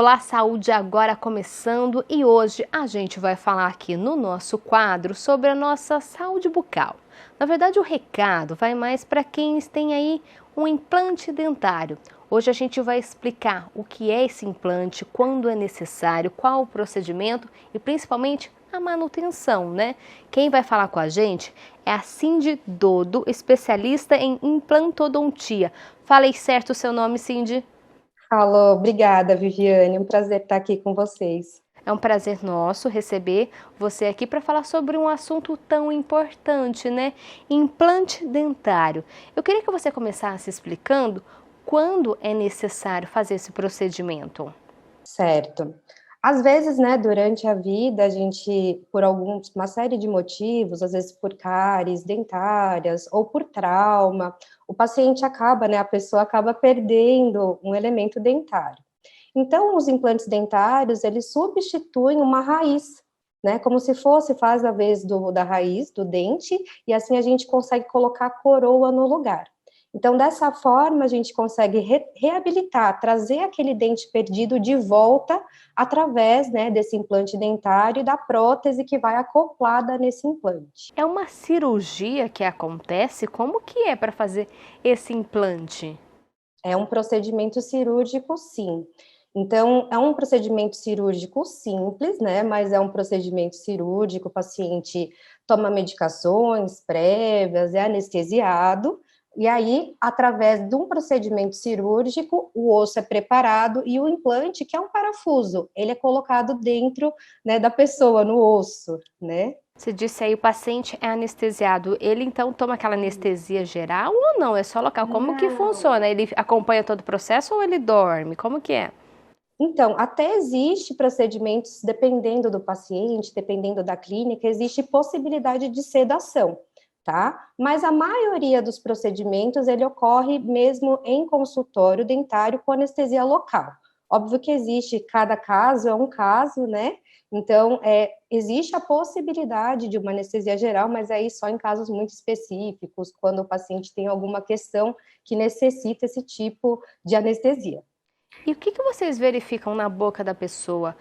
Olá, saúde agora começando e hoje a gente vai falar aqui no nosso quadro sobre a nossa saúde bucal. Na verdade, o recado vai mais para quem tem aí um implante dentário. Hoje a gente vai explicar o que é esse implante, quando é necessário, qual o procedimento e principalmente a manutenção, né? Quem vai falar com a gente é a Cindy Dodo, especialista em implantodontia. Falei certo o seu nome, Cindy? Alô, obrigada, Viviane. Um prazer estar aqui com vocês. É um prazer nosso receber você aqui para falar sobre um assunto tão importante, né? Implante dentário. Eu queria que você começasse explicando quando é necessário fazer esse procedimento. Certo. Às vezes, né, durante a vida, a gente, por uma série de motivos, às vezes por cáries dentárias ou por trauma, o paciente acaba, né, a pessoa acaba perdendo um elemento dentário. Então, os implantes dentários, eles substituem uma raiz, né, como se fosse, faz a vez da raiz, do dente, e assim a gente consegue colocar a coroa no lugar. Então, dessa forma, a gente consegue reabilitar, trazer aquele dente perdido de volta através, né, desse implante dentário e da prótese que vai acoplada nesse implante. É uma cirurgia que acontece? Como que é para fazer esse implante? É um procedimento cirúrgico, sim. Então, é um procedimento cirúrgico simples, né? Mas é um procedimento cirúrgico, o paciente toma medicações prévias, é anestesiado, e aí, através de um procedimento cirúrgico, o osso é preparado e o implante, que é um parafuso, ele é colocado dentro, né, da pessoa, no osso, né? Você disse aí o paciente é anestesiado. Ele então toma aquela anestesia geral ou não? É só local? Como que Não. funciona? Ele acompanha todo o processo ou ele dorme? Como que é? Então, até existe procedimentos, dependendo do paciente, dependendo da clínica, existe possibilidade de sedação, tá? Mas a maioria dos procedimentos, ele ocorre mesmo em consultório dentário com anestesia local. Óbvio que existe, cada caso é um caso, né? Então, existe a possibilidade de uma anestesia geral, mas aí só em casos muito específicos, quando o paciente tem alguma questão que necessita esse tipo de anestesia. E o que vocês verificam na boca da pessoa?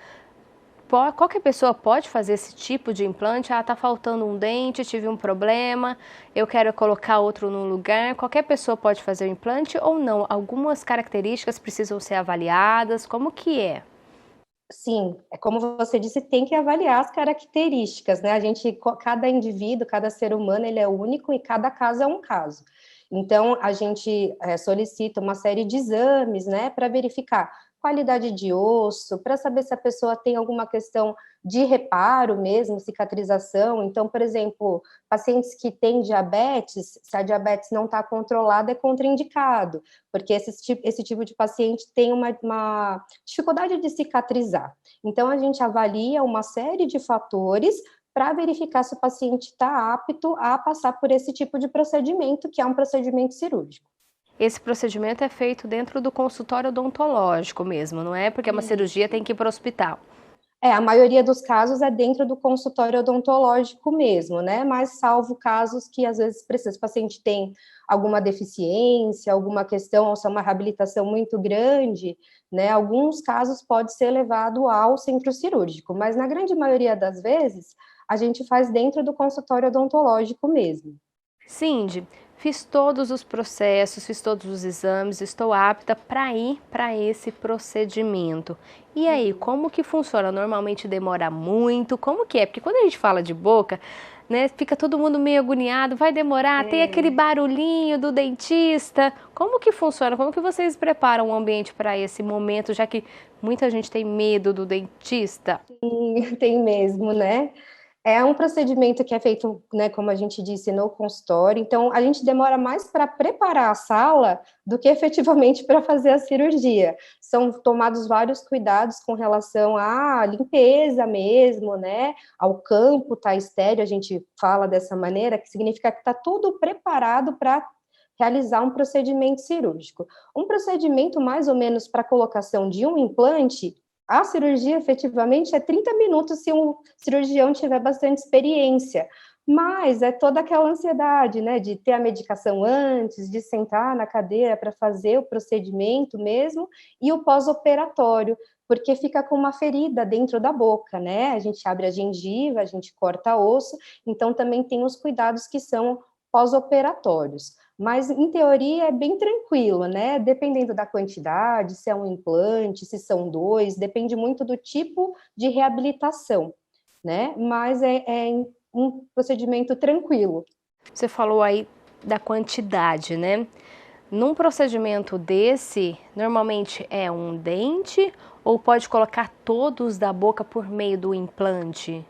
Qualquer pessoa pode fazer esse tipo de implante? Ah, tá faltando um dente, tive um problema, eu quero colocar outro no lugar. Qualquer pessoa pode fazer o implante ou não? Algumas características precisam ser avaliadas. Como que é? Sim, é como você disse, tem que avaliar as características, né? Cada indivíduo, cada ser humano, ele é único e cada caso é um caso. Então, a gente solicita uma série de exames, né, para verificar qualidade de osso, para saber se a pessoa tem alguma questão de reparo mesmo, cicatrização. Então, por exemplo, pacientes que têm diabetes, se a diabetes não está controlada, é contraindicado, porque esse tipo de paciente tem uma dificuldade de cicatrizar. Então, a gente avalia uma série de fatores para verificar se o paciente está apto a passar por esse tipo de procedimento, que é um procedimento cirúrgico. Esse procedimento é feito dentro do consultório odontológico mesmo, não é? Porque é uma cirurgia, tem que ir para o hospital. A maioria dos casos é dentro do consultório odontológico mesmo, né? Mas salvo casos que às vezes precisa, o paciente tem alguma deficiência, alguma questão, ou se é uma reabilitação muito grande, né? Alguns casos pode ser levado ao centro cirúrgico, mas na grande maioria das vezes a gente faz dentro do consultório odontológico mesmo. Cindy, fiz todos os processos, fiz todos os exames, estou apta para ir para esse procedimento. E aí, como que funciona? Normalmente demora muito? Como que é? Porque quando a gente fala de boca, né, fica todo mundo meio agoniado, vai demorar, tem aquele barulhinho do dentista. Como que funciona? Como que vocês preparam o ambiente para esse momento, já que muita gente tem medo do dentista? Tem mesmo, né? É um procedimento que é feito, né, como a gente disse, no consultório, então a gente demora mais para preparar a sala do que efetivamente para fazer a cirurgia. São tomados vários cuidados com relação à limpeza mesmo, né, ao campo tá estéreo, a gente fala dessa maneira, que significa que está tudo preparado para realizar um procedimento cirúrgico. Um procedimento mais ou menos para colocação de um implante, a cirurgia, efetivamente, é 30 minutos se um cirurgião tiver bastante experiência, mas é toda aquela ansiedade, né, de ter a medicação antes, de sentar na cadeira para fazer o procedimento mesmo, e o pós-operatório, porque fica com uma ferida dentro da boca, né? A gente abre a gengiva, a gente corta osso, então também tem os cuidados que são pós-operatórios. Mas, em teoria, é bem tranquilo, né? Dependendo da quantidade, se é um implante, se são dois, depende muito do tipo de reabilitação, né? Mas é um procedimento tranquilo. Você falou aí da quantidade, né? Num procedimento desse, normalmente é um dente ou pode colocar todos da boca por meio do implante?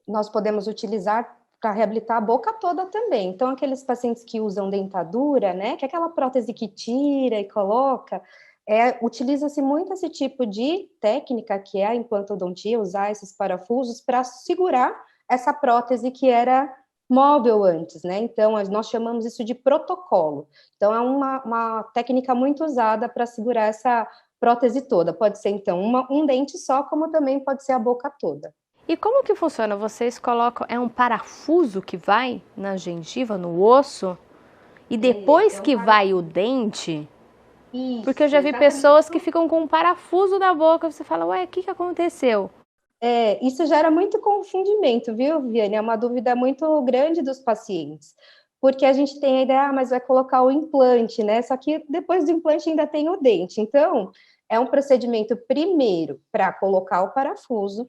Nós podemos utilizar para reabilitar a boca toda também. Então, aqueles pacientes que usam dentadura, né, que é aquela prótese que tira e coloca, utiliza-se muito esse tipo de técnica, que é a implantodontia, usar esses parafusos para segurar essa prótese que era móvel antes, né? Então, nós chamamos isso de protocolo. Então, é uma técnica muito usada para segurar essa prótese toda. Pode ser, então, um dente só, como também pode ser a boca toda. E como que funciona? Vocês colocam, é um parafuso que vai na gengiva, no osso, e depois que vai o dente? Porque eu Isso, já vi exatamente. pessoas que ficam com um parafuso na boca, você fala, ué, o que aconteceu? Isso gera muito confundimento, viu, Viane? É uma dúvida muito grande dos pacientes, porque a gente tem a ideia, mas vai colocar o implante, né? Só que depois do implante ainda tem o dente. Então, é um procedimento primeiro para colocar o parafuso.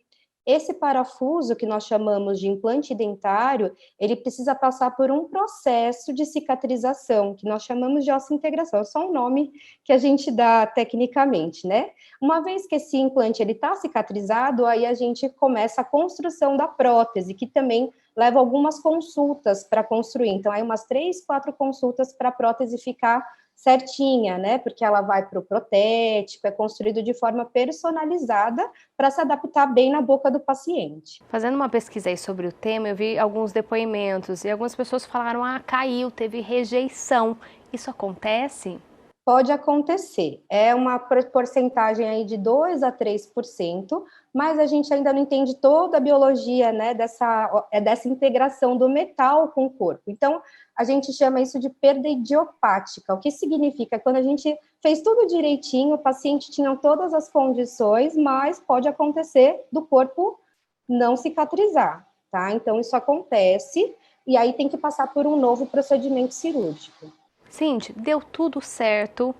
Esse parafuso, que nós chamamos de implante dentário, ele precisa passar por um processo de cicatrização, que nós chamamos de osseointegração. É só um nome que a gente dá tecnicamente, né? Uma vez que esse implante ele está cicatrizado, aí a gente começa a construção da prótese, que também leva algumas consultas para construir. Então, aí umas 3, 4 consultas para a prótese ficar certinha, né? Porque ela vai para o protético, é construído de forma personalizada para se adaptar bem na boca do paciente. Fazendo uma pesquisa aí sobre o tema, eu vi alguns depoimentos e algumas pessoas falaram, caiu, teve rejeição. Isso acontece? Pode acontecer, é uma porcentagem aí de 2 a 3%, mas a gente ainda não entende toda a biologia, né, dessa integração do metal com o corpo. Então, a gente chama isso de perda idiopática, o que significa quando a gente fez tudo direitinho, o paciente tinha todas as condições, mas pode acontecer do corpo não cicatrizar, tá? Então, isso acontece, e aí tem que passar por um novo procedimento cirúrgico. Cindy, deu tudo certo,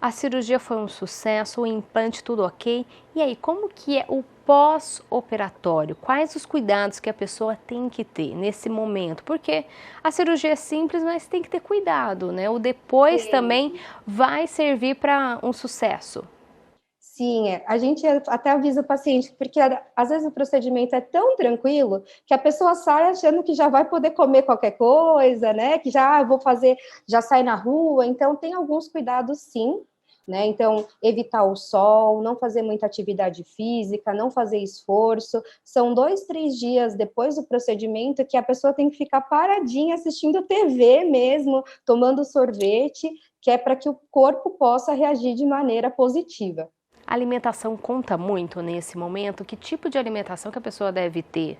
a cirurgia foi um sucesso, o implante tudo ok. E aí, como que é o pós-operatório? Quais os cuidados que a pessoa tem que ter nesse momento? Porque a cirurgia é simples, mas tem que ter cuidado, né? O depois também vai servir para um sucesso. Sim, a gente até avisa o paciente, porque às vezes o procedimento é tão tranquilo que a pessoa sai achando que já vai poder comer qualquer coisa, né? Que já vou fazer, já sai na rua. Então, tem alguns cuidados, sim, né? Então, evitar o sol, não fazer muita atividade física, não fazer esforço. São 2, 3 dias depois do procedimento que a pessoa tem que ficar paradinha assistindo TV mesmo, tomando sorvete, que é para que o corpo possa reagir de maneira positiva. A alimentação conta muito nesse momento? Que tipo de alimentação que a pessoa deve ter?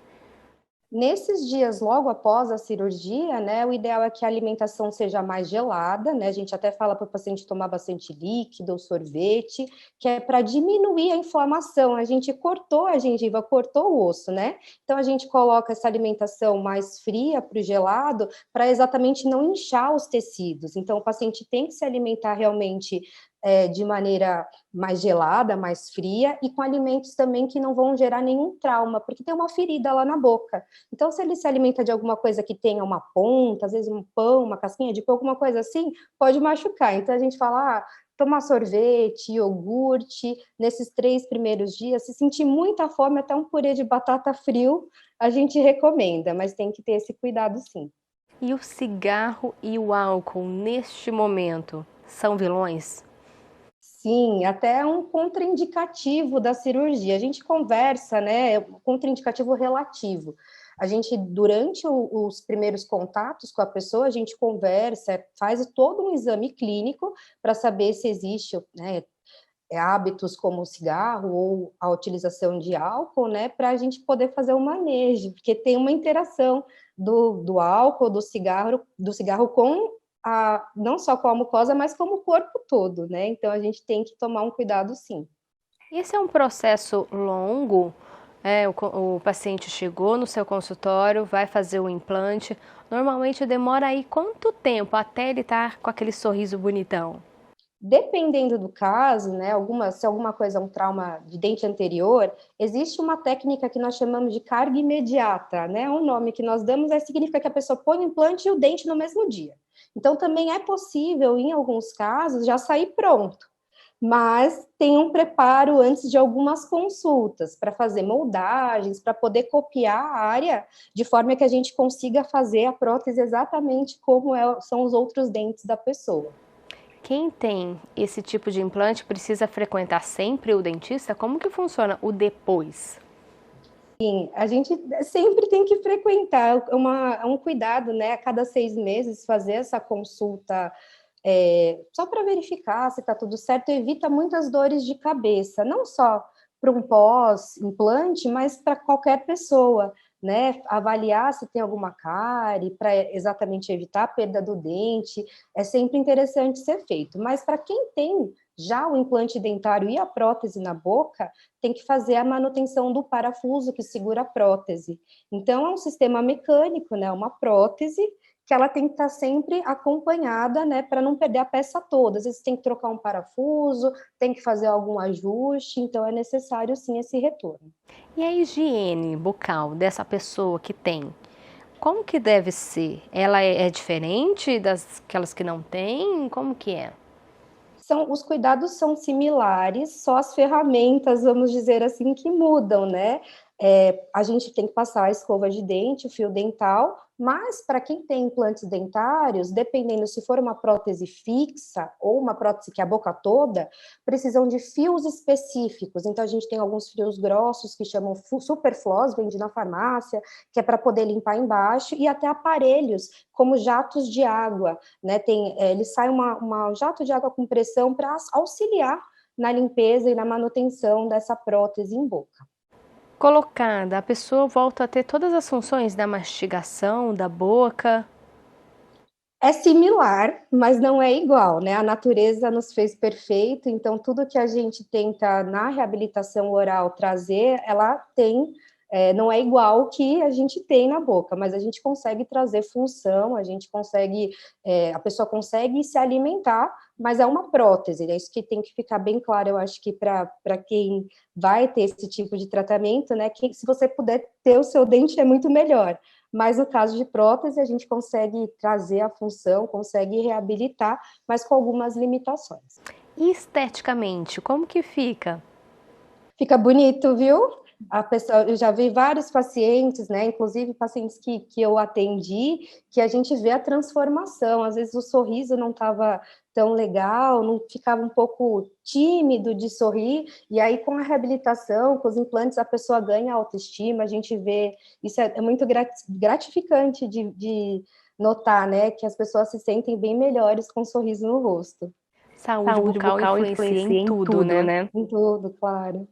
Nesses dias logo após a cirurgia, né, o ideal é que a alimentação seja mais gelada, né? A gente até fala para o paciente tomar bastante líquido ou sorvete, que é para diminuir a inflamação. A gente cortou a gengiva, cortou o osso, né? Então a gente coloca essa alimentação mais fria para o gelado, para exatamente não inchar os tecidos. Então o paciente tem que se alimentar realmente de maneira mais gelada, mais fria, e com alimentos também que não vão gerar nenhum trauma, porque tem uma ferida lá na boca. Então, se ele se alimenta de alguma coisa que tenha uma ponta, às vezes um pão, uma casquinha de pão, alguma coisa assim, pode machucar. Então, a gente fala, tomar sorvete, iogurte, nesses 3 primeiros dias, se sentir muita fome, até um purê de batata frio, a gente recomenda, mas tem que ter esse cuidado, sim. E o cigarro e o álcool neste momento são vilões? Sim, até um contraindicativo da cirurgia. A gente conversa, né? Contraindicativo relativo. A gente, durante os primeiros contatos com a pessoa, a gente conversa, faz todo um exame clínico para saber se existe, né, hábitos como o cigarro ou a utilização de álcool, né, para a gente poder fazer o manejo, porque tem uma interação do álcool, do cigarro com não só com a mucosa, mas como o corpo todo, né? Então a gente tem que tomar um cuidado, sim. Esse é um processo longo? O paciente chegou no seu consultório, vai fazer o implante. Normalmente demora aí quanto tempo até ele estar com aquele sorriso bonitão? Dependendo do caso, né, se alguma coisa é um trauma de dente anterior, existe uma técnica que nós chamamos de carga imediata, né? O nome que nós damos significa que a pessoa põe o implante e o dente no mesmo dia. Então, também é possível, em alguns casos, já sair pronto, mas tem um preparo antes de algumas consultas para fazer moldagens, para poder copiar a área de forma que a gente consiga fazer a prótese exatamente como são os outros dentes da pessoa. Quem tem esse tipo de implante precisa frequentar sempre o dentista? Como que funciona o depois? Sim, a gente sempre tem que frequentar, é um cuidado, né? A cada 6 meses fazer essa consulta só para verificar se está tudo certo, evita muitas dores de cabeça, não só para um pós-implante, mas para qualquer pessoa, né? Avaliar se tem alguma cárie, para exatamente evitar a perda do dente, é sempre interessante ser feito. Mas para quem tem já o implante dentário e a prótese na boca, tem que fazer a manutenção do parafuso que segura a prótese. Então, é um sistema mecânico, né? Uma prótese que ela tem que estar sempre acompanhada, né, para não perder a peça toda. Às vezes tem que trocar um parafuso, tem que fazer algum ajuste, então é necessário sim esse retorno. E a higiene bucal dessa pessoa que tem? Como que deve ser? Ela é diferente das aquelas que não têm? Como que é? Os cuidados são similares, só as ferramentas, vamos dizer assim, que mudam, né? A gente tem que passar a escova de dente, o fio dental, mas para quem tem implantes dentários, dependendo se for uma prótese fixa ou uma prótese que é a boca toda, precisam de fios específicos. Então, a gente tem alguns fios grossos que chamam superfloss, vende na farmácia, que é para poder limpar embaixo, e até aparelhos como jatos de água, né? Ele sai um jato de água com pressão para auxiliar na limpeza e na manutenção dessa prótese em boca. Colocada, a pessoa volta a ter todas as funções da mastigação, da boca. É similar, mas não é igual, né? A natureza nos fez perfeito, então tudo que a gente tenta na reabilitação oral trazer, ela tem, não é igual o que a gente tem na boca, mas a gente consegue trazer função, a gente consegue, a pessoa consegue se alimentar, mas é uma prótese, né? Isso que tem que ficar bem claro, eu acho que para quem vai ter esse tipo de tratamento, né? Que se você puder ter o seu dente é muito melhor. Mas no caso de prótese, a gente consegue trazer a função, consegue reabilitar, mas com algumas limitações. E esteticamente, como que fica? Fica bonito, viu? Eu já vi vários pacientes, né, inclusive pacientes que eu atendi, que a gente vê a transformação. Às vezes o sorriso não estava tão legal, não ficava um pouco tímido de sorrir, e aí com a reabilitação, com os implantes, a pessoa ganha autoestima, a gente vê, isso é muito gratificante de notar, né, que as pessoas se sentem bem melhores com um sorriso no rosto. Saúde bucal influencia em tudo, né? Em tudo, claro.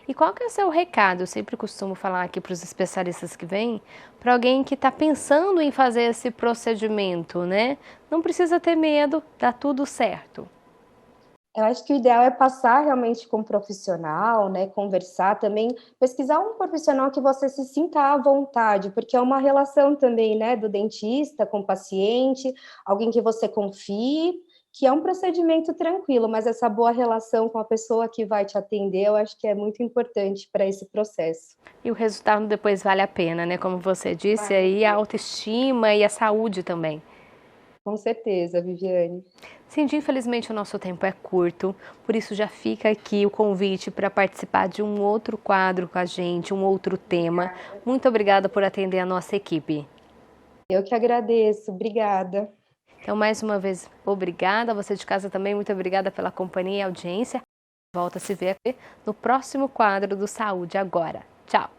E qual que é o seu recado? Eu sempre costumo falar aqui para os especialistas que vêm, para alguém que está pensando em fazer esse procedimento, né? Não precisa ter medo, dá tudo certo. Eu acho que o ideal é passar realmente com um profissional, né? Conversar também, pesquisar um profissional que você se sinta à vontade, porque é uma relação também, né? Do dentista com o paciente, alguém que você confie, que é um procedimento tranquilo, mas essa boa relação com a pessoa que vai te atender, eu acho que é muito importante para esse processo. E o resultado depois vale a pena, né? Como você disse, aí a autoestima e a saúde também. Com certeza, Viviane. Cindy, infelizmente o nosso tempo é curto, por isso já fica aqui o convite para participar de um outro quadro com a gente, um outro tema. Muito obrigada por atender a nossa equipe. Eu que agradeço, obrigada. Então, mais uma vez, obrigada. Você de casa também, muito obrigada pela companhia e audiência. Volta a se ver no próximo quadro do Saúde Agora. Tchau!